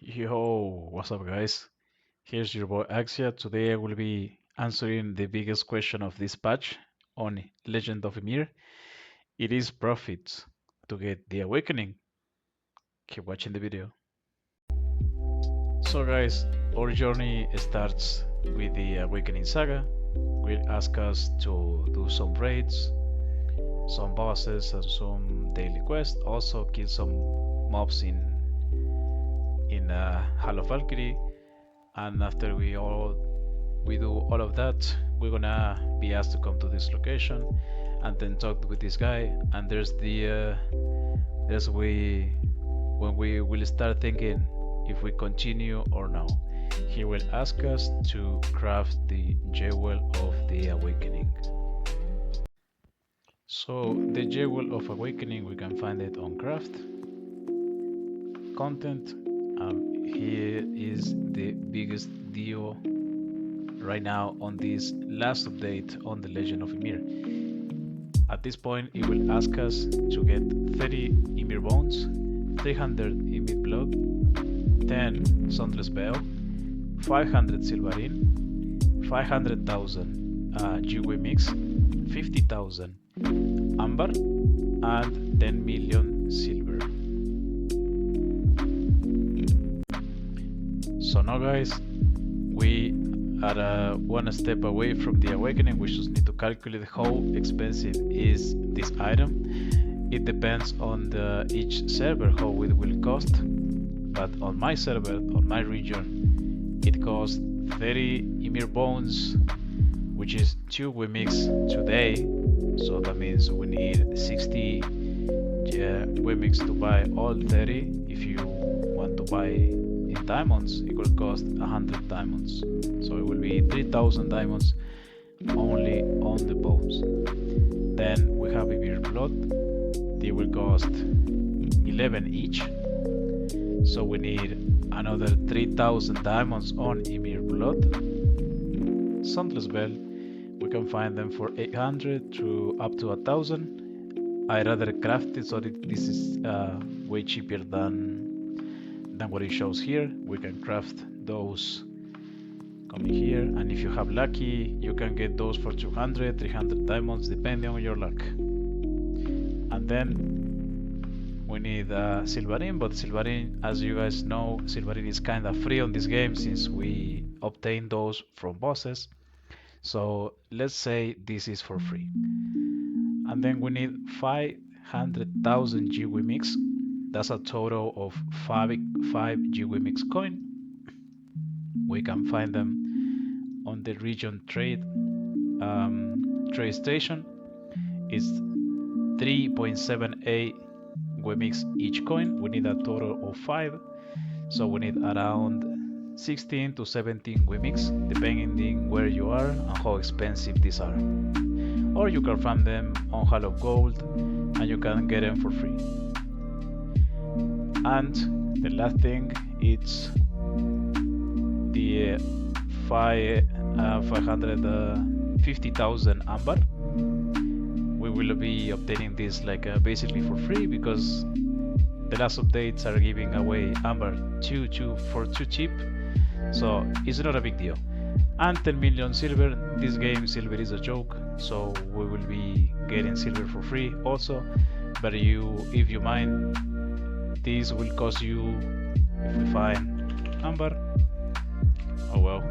Yo, what's up, guys? Here's your boy Axia. Today I will be answering the biggest question of this patch on Legend of Ymir. It is profits to get the awakening. Keep watching the video. So, guys, our journey starts with the awakening saga. Will ask us to do some raids, some bosses, and some daily quests. Also, kill some mobs in Hall of Valkyrie. And after we do all of that, we're gonna be asked to come to this location and then talk with this guy. And there's we when we will start thinking if we continue or no. He will ask us to craft the jewel of the awakening. So the jewel of awakening, we can find it on craft content. Here is the biggest deal right now on this last update on the Legend of Ymir. At this point, it will ask us to get 30 Ymir bones, 300 Ymir blood, 10 Sunless Veil, 500 Silvarin, 500,000 Jiwe mix, 50,000 Amber, and 10 million silver. So now, guys, we are one step away from the awakening. We just need to calculate how expensive is this item. It depends on each server how it will cost, but on my server, on my region, it costs 30 Ymir bones, which is 2 we mix today. So that means we need 60 we mix to buy all 30. If you want to buy in diamonds, it will cost 100 diamonds. So it will be 3,000 diamonds only on the bones. Then we have Ymir blood. They will cost 11 each. So we need another 3,000 diamonds on Ymir blood. Sunless Bell, we can find them for 800 to up to 1,000. I rather craft it so that this is way cheaper than what it shows here. We can craft those coming here, and if you have lucky, you can get those for 200, 300 diamonds, depending on your luck. And then we need Silvarin, but Silvarin, as you guys know, Silvarin is kind of free on this game since we obtain those from bosses. So let's say this is for free. And then we need 500,000 GW mix. That's a total of 5 GW mix coin. We can find them on the region trade station. It's 3.78 Wemix each coin. We need a total of 5, so we need around 16 to 17 Wemix, depending where you are and how expensive these are. Or you can farm them on Hall of Gold and you can get them for free. And the last thing is the 550,000 Amber. We will be obtaining this like basically for free because the last updates are giving away Amber for too cheap, so it's not a big deal. And 10 million silver. This game silver is a joke, so we will be getting silver for free also. But if you mind, this will cost you if we find Amber. Oh well.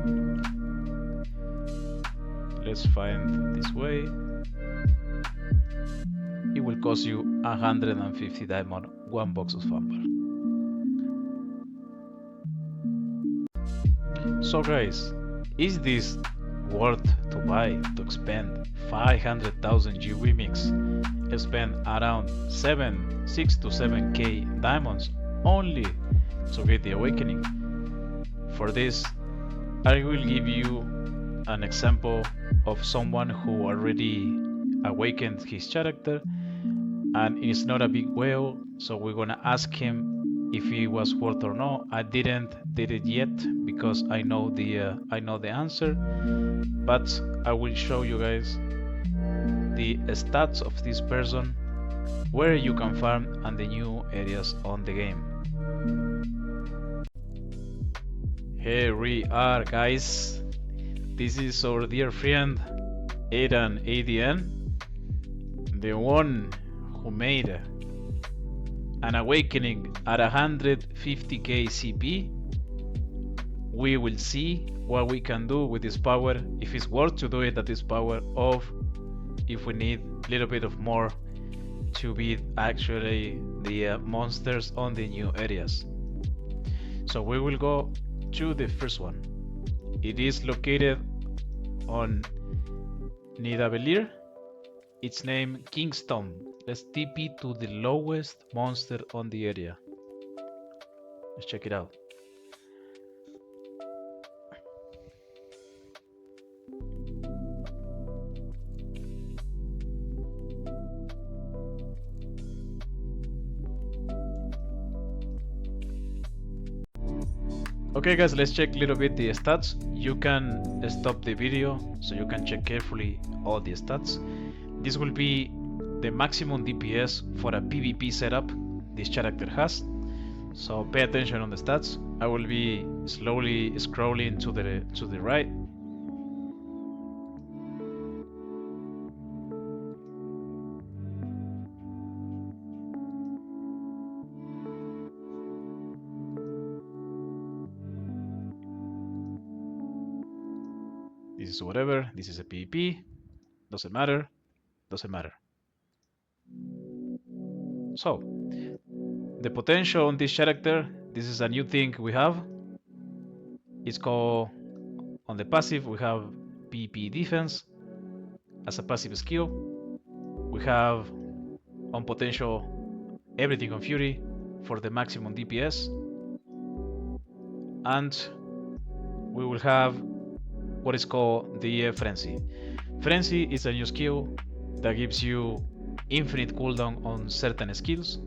Let's find this way. It will cost you 150 diamond, 1 box of Amber. So guys, is this worth to buy, to spend 500,000 GW mix, spend around 6 to 7k diamonds only to get the awakening? For this, I will give you an example of someone who already awakened his character, and it's not a big whale, so we're gonna ask him if it was worth or not. I didn't did it yet because I know the answer, but I will show you guys the stats of this person, where you can farm, and the new areas on the game. Here we are, guys. This is our dear friend Aidan ADN, the one who made an awakening at 150k CP. We will see what we can do with this power, if it's worth to do it at this power, or if we need a little bit of more to beat actually the monsters on the new areas. So we will go to the first one. It is located on Nidavellir. Its name Kingston. Let's TP to the lowest monster on the area. Let's check it out. Okay guys, let's check a little bit the stats. You can stop the video so you can check carefully all the stats. This will be the maximum DPS for a PvP setup this character has. So pay attention on the stats. I will be slowly scrolling to the right. This is whatever. This is a PvP. Doesn't matter. Doesn't matter. So the potential on this character. This is a new thing we have. It's called, on the passive we have PvP defense as a passive skill. We have on potential everything on fury for the maximum DPS, and we will have what is called the frenzy. Frenzy is a new skill that gives you infinite cooldown on certain skills.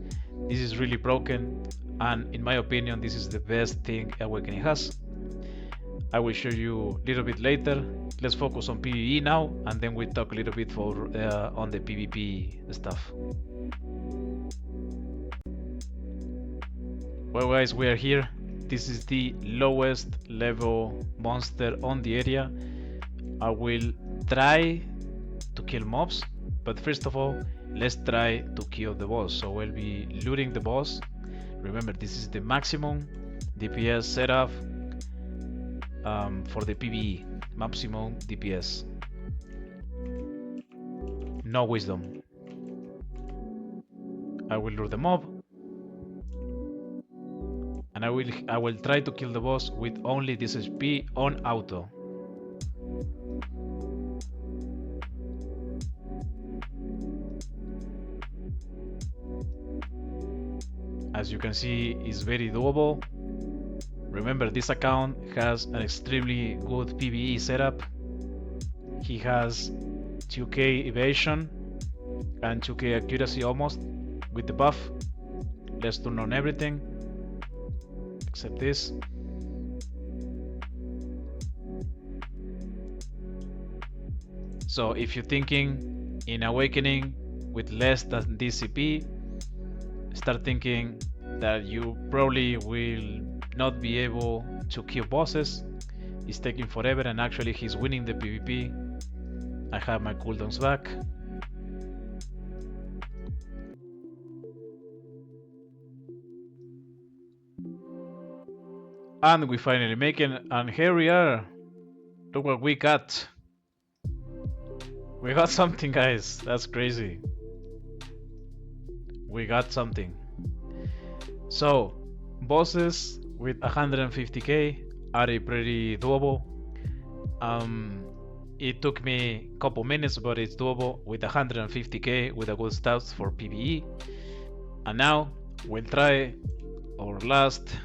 This is really broken, and in my opinion this is the best thing Awakening has. I will show you a little bit later. Let's focus on PvE now, and then we'll talk a little bit on the PvP stuff. Well guys, we are here. This is the lowest level monster on the area. I will try to kill mobs, but first of all, let's try to kill the boss. So we'll be looting the boss. Remember, this is the maximum DPS setup for the PvE. Maximum DPS. No wisdom. I will lure the mob, and I will try to kill the boss with only this SP on auto. As you can see, it's very doable. Remember, this account has an extremely good PvE setup. He has 2k evasion and 2k accuracy almost with the buff. Let's turn on everything except this. So if you're thinking in Awakening with less than DCP, start thinking that you probably will not be able to kill bosses. It's taking forever, and actually he's winning the PvP. I have my cooldowns back. And we finally make it, and here we are. Look what we got. We got something, guys. That's crazy. We got something. So, bosses with 150k are pretty doable. It took me a couple minutes, but it's doable with 150k with a good stats for PvE. And now we'll try our last.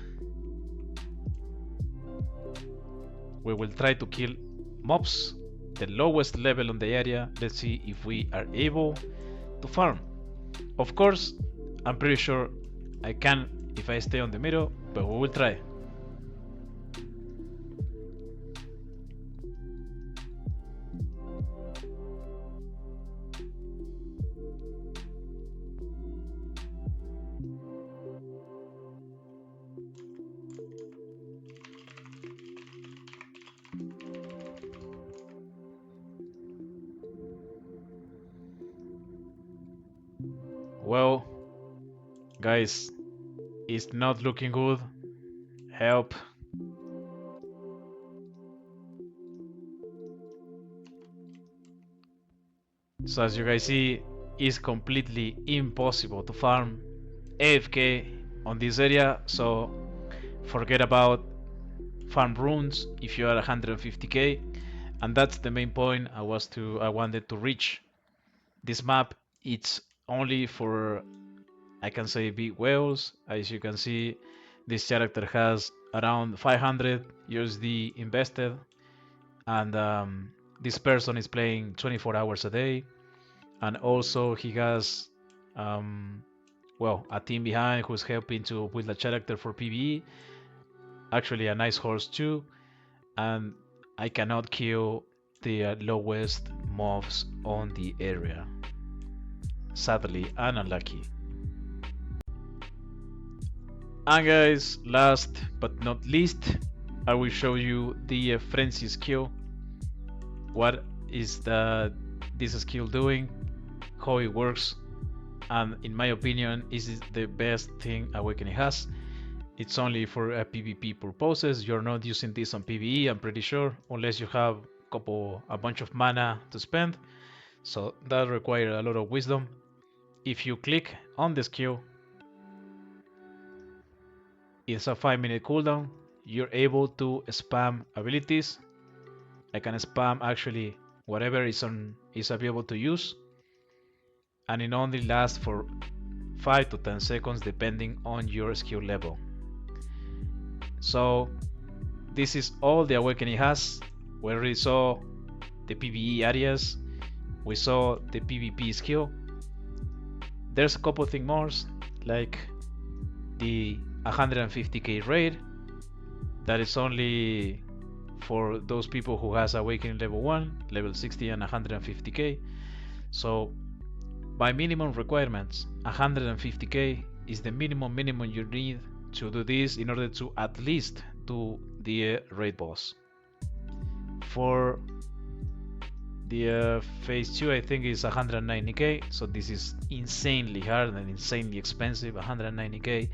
We will try to kill mobs, the lowest level on the area. Let's see if we are able to farm. Of course, I'm pretty sure I can if I stay on the middle, but we will try. Well, guys, it's not looking good. Help. So as you guys see, it's completely impossible to farm AFK on this area, so forget about farm runes if you are 150k, and that's the main point I wanted to reach. This map, it's only for, I can say, big whales. As you can see, this character has around 500 USD invested, and this person is playing 24 hours a day, and also he has well, a team behind who's helping to build a character for PvE, actually a nice horse too, and I cannot kill the lowest mobs on the area. Sadly and unlucky. And guys, last but not least, I will show you the frenzy skill. What is this skill doing? How it works? And in my opinion, is the best thing Awakening has. It's only for PvP purposes. You're not using this on PvE, I'm pretty sure, unless you have a bunch of mana to spend. So that requires a lot of wisdom. If you click on the skill, it's a 5-minute cooldown. You're able to spam abilities. I can spam actually whatever is available to use, and it only lasts for 5 to 10 seconds depending on your skill level. So this is all the Awakening has. We already saw the PvE areas, we saw the PvP skill. There's a couple things more, like the 150k raid, that is only for those people who has Awakening level 1, level 60 and 150k. So by minimum requirements, 150k is the minimum you need to do this in order to at least do the raid boss. For the phase 2, I think is 190k, so this is insanely hard and insanely expensive. 190k,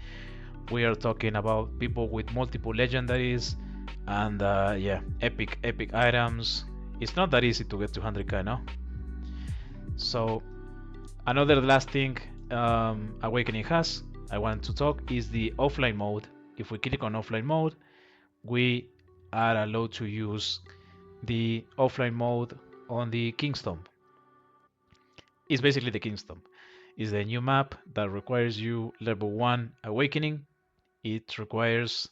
we are talking about people with multiple legendaries and yeah, epic items. It's not that easy to get to 100k, no? So another last thing Awakening has, I want to talk, is the offline mode. If we click on offline mode, we are allowed to use the offline mode on the Kingdom. It's basically the Kingdom. It's the new map that requires you level 1 Awakening. It requires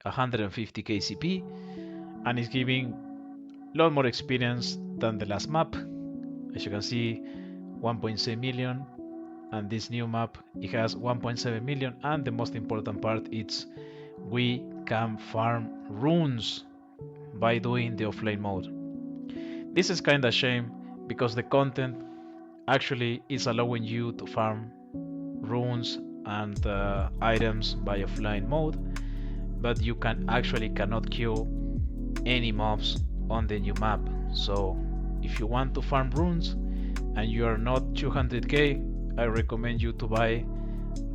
150k CP and it's giving a lot more experience than the last map. As you can see, 1.7 million, and this new map, it has 1.7 million, and the most important part is we can farm runes by doing the offline mode. This is kinda shame because the content actually is allowing you to farm runes and items by offline mode, but you cannot kill any mobs on the new map. So if you want to farm runes and you are not 200k, I recommend you to buy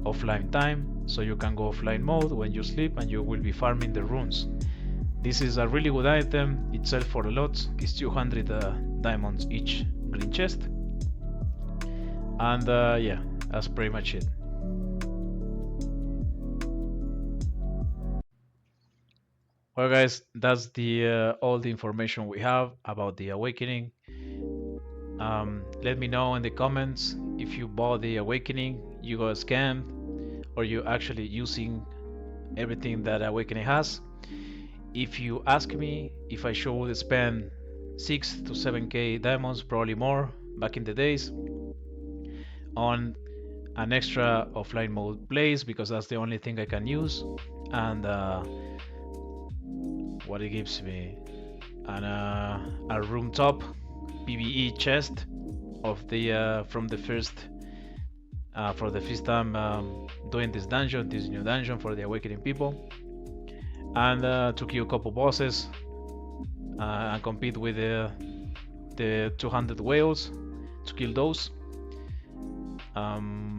offline time, so you can go offline mode when you sleep and you will be farming the runes. This is a really good item. It sells for a lot. It's 200 diamonds each green chest. And yeah, that's pretty much it. Well guys, that's all the information we have about the Awakening. Let me know in the comments if you bought the Awakening, you got scammed, or you actually using everything that Awakening has. If you ask me if I should spend 6 to 7k diamonds, probably more back in the days, on an extra offline mode place, because that's the only thing I can use, and what it gives me, and a room top PvE chest of the from the first for the first time doing this new dungeon for the Awakening people, and to kill a couple bosses and compete with the 200 whales to kill those.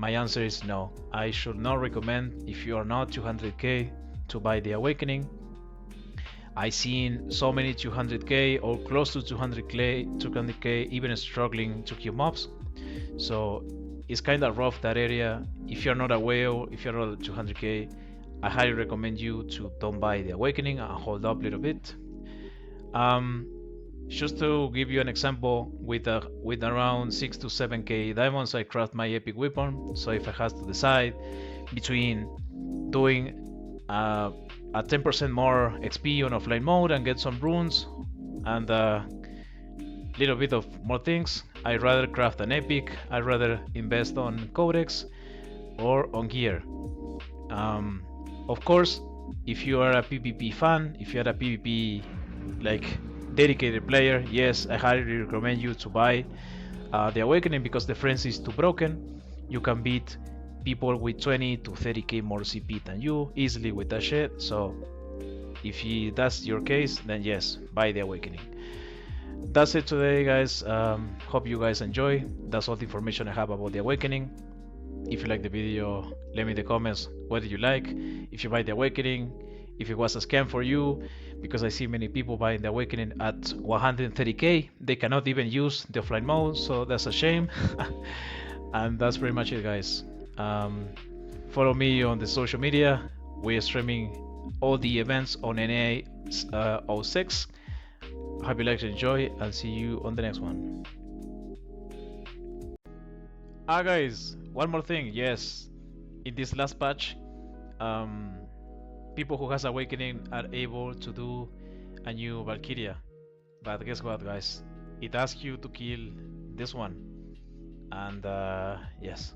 My answer is no. I should not recommend, if you are not 200k, to buy the Awakening. I seen so many 200k or close to 200k even struggling to kill mobs. So it's kind of rough, that area. If you're not a whale, if you're not 200k, I highly recommend you to don't buy the Awakening and hold up a little bit. Um, just to give you an example, with around 6 to 7k diamonds, I craft my epic weapon. So if I have to decide between doing a 10% more XP on offline mode and get some runes and a little bit of more things, I'd rather craft an epic. I'd rather invest on codex or on gear. Um, of course, if you are a PvP fan, if you are a PvP like dedicated player, yes, I highly recommend you to buy the Awakening, because the frenzy is too broken. You can beat people with 20 to 30k more CP than you easily with that shit. So if that's your case, then yes, buy the Awakening. That's it today, guys. Hope you guys enjoy. That's all the information I have about the Awakening. If you like the video, let me in the comments what did you like, if you buy the Awakening, if it was a scam for you, because I see many people buying the Awakening at 130k. They cannot even use the offline mode, so that's a shame. And that's pretty much it, guys. Follow me on the social media. We are streaming all the events on NA 06. Hope you like to enjoy, and see you on the next one. Guys, one more thing. Yes, in this last patch, um, people who has Awakening are able to do a new Valkyria. But guess what, guys? It asks you to kill this one. And yes,